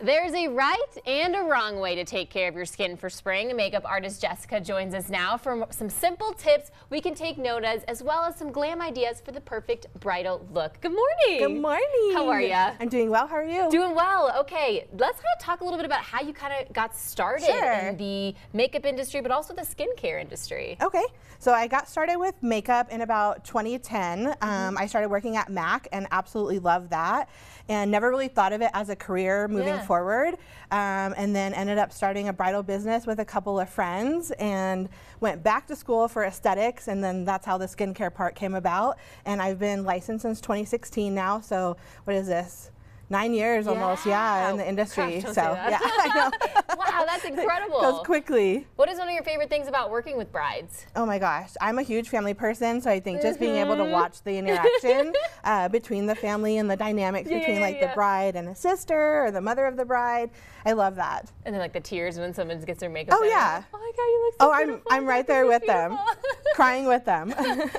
There's a right and a wrong way to take care of your skin for spring. Makeup artist Jessica joins us now for some simple tips we can take note as well as some glam ideas for the perfect bridal look. Good morning. Good morning. How are you? I'm doing well. How are you? Doing well. Okay, let's kind of talk a little bit about how you kind of got started in the makeup industry, but also the skincare industry. Okay, so I got started with makeup in about 2010. I started working at MAC and absolutely loved that, and never really thought of it as a career moving forward, and then ended up starting a bridal business with a couple of friends and went back to school for aesthetics, and then that's how the skincare part came about. And I've been licensed since 2016 now, so what is this? 9 years almost, in the industry. Gosh, so yeah, I know. Wow, that's incredible. Goes quickly. What is one of your favorite things about working with brides? Oh my gosh, I'm a huge family person, so I think just being able to watch the interaction between the family and the dynamics between like the bride and a sister or the mother of the bride, I love that. And then like the tears when someone gets their makeup. Oh yeah. Oh my God, you look so beautiful. I'm right there with them, crying with them.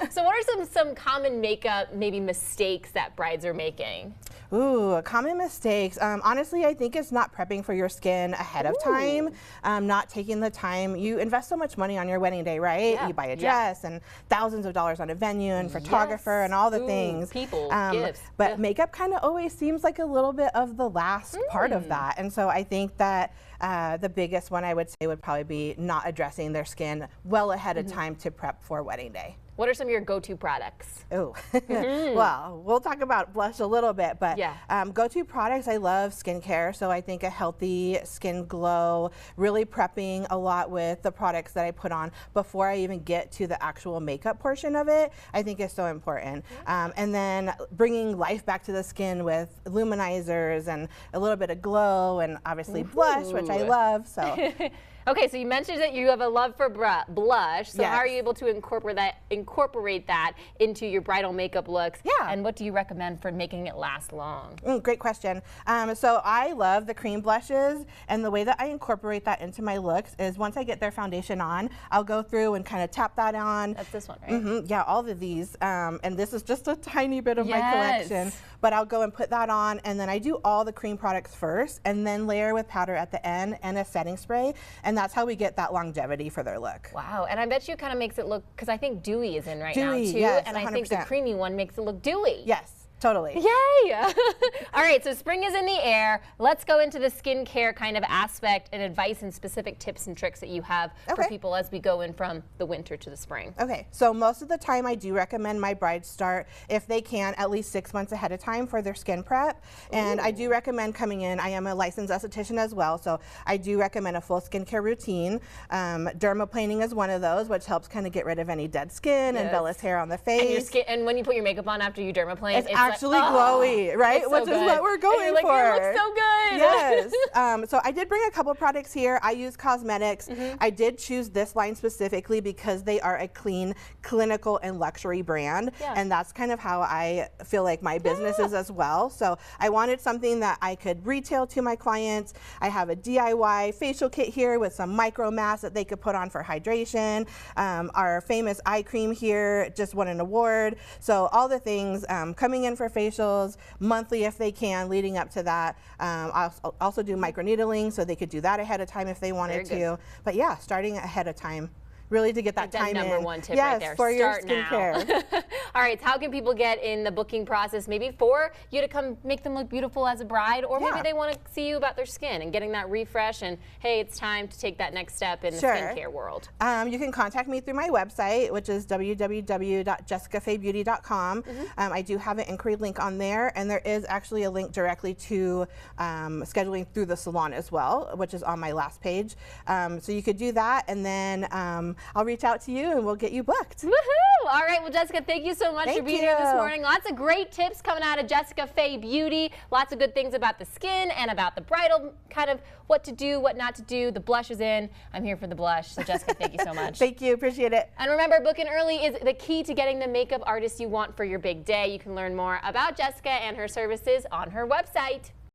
So what are some common makeup maybe mistakes that brides are making? Ooh, common mistakes. Honestly, I think it's not prepping for your skin ahead of time, not taking the time. You invest so much money on your wedding day, right? You buy a dress and thousands of dollars on a venue and photographer and all the things. People, gifts. But makeup kind of always seems like a little bit of the last part of that. And so I think that the biggest one I would say would probably be not addressing their skin well ahead of time to prep for wedding day. What are some of your go-to products? Oh, well, we'll talk about blush a little bit, but go-to products, I love skincare, so I think a healthy skin glow, really prepping a lot with the products that I put on before I even get to the actual makeup portion of it, I think is so important. And then bringing life back to the skin with luminizers and a little bit of glow and obviously blush, which I love. So. Okay, so you mentioned that you have a love for blush. So how are you able to incorporate that into your bridal makeup looks? And what do you recommend for making it last long? Great question. So I love the cream blushes, and the way that I incorporate that into my looks is once I get their foundation on, I'll go through and kind of tap that on. That's this one, right? Yeah, all of these. And this is just a tiny bit of my collection. But I'll go and put that on, and then I do all the cream products first, and then layer with powder at the end and a setting spray. And that's how we get that longevity for their look. Wow, and I bet you kind of makes it look, because I think dewy is in now too, yes, and I think the creamy one makes it look dewy. Yes. Totally. Yay! All right, so spring is in the air. Let's go into the skincare kind of aspect and advice and specific tips and tricks that you have for people as we go in from the winter to the spring. Okay, so most of the time I do recommend my brides start, if they can, at least 6 months ahead of time for their skin prep. And I do recommend coming in. I am a licensed esthetician as well, so I do recommend a full skincare routine. Dermaplaning is one of those, which helps kind of get rid of any dead skin and vellus hair on the face. And your skin, and when you put your makeup on after you dermaplane, it's actually glowy, right? Which is what we're going for. It looks so good. Yes. So I did bring a couple products here. I use cosmetics. I did choose this line specifically because they are a clean, clinical, and luxury brand. And that's kind of how I feel like my business is as well. So I wanted something that I could retail to my clients. I have a DIY facial kit here with some micro masks that they could put on for hydration. Our famous eye cream here just won an award. So all the things coming in for facials monthly if they can, leading up to that. I'll also do microneedling, so they could do that ahead of time if they wanted to. But yeah, starting ahead of time, really to get that time in. Number one tip right there. For your Start skincare. Now. All right, so how can people get in the booking process, maybe for you to come make them look beautiful as a bride, or maybe they want to see you about their skin and getting that refresh and, hey, it's time to take that next step in the skincare world? You can contact me through my website, which is www.jessicafaybeauty.com. I do have an inquiry link on there, and there is actually a link directly to scheduling through the salon as well, which is on my last page. So you could do that, and then I'll reach out to you and we'll get you booked. Woohoo! All right, well, Jessica, thank you so much for being here this morning. Lots of great tips coming out of Jessica Faye Beauty. Lots of good things about the skin and about the bridal, kind of what to do, what not to do. The blush is in. I'm here for the blush. So, Jessica, thank you so much. Thank you. Appreciate it. And remember, booking early is the key to getting the makeup artist you want for your big day. You can learn more about Jessica and her services on her website.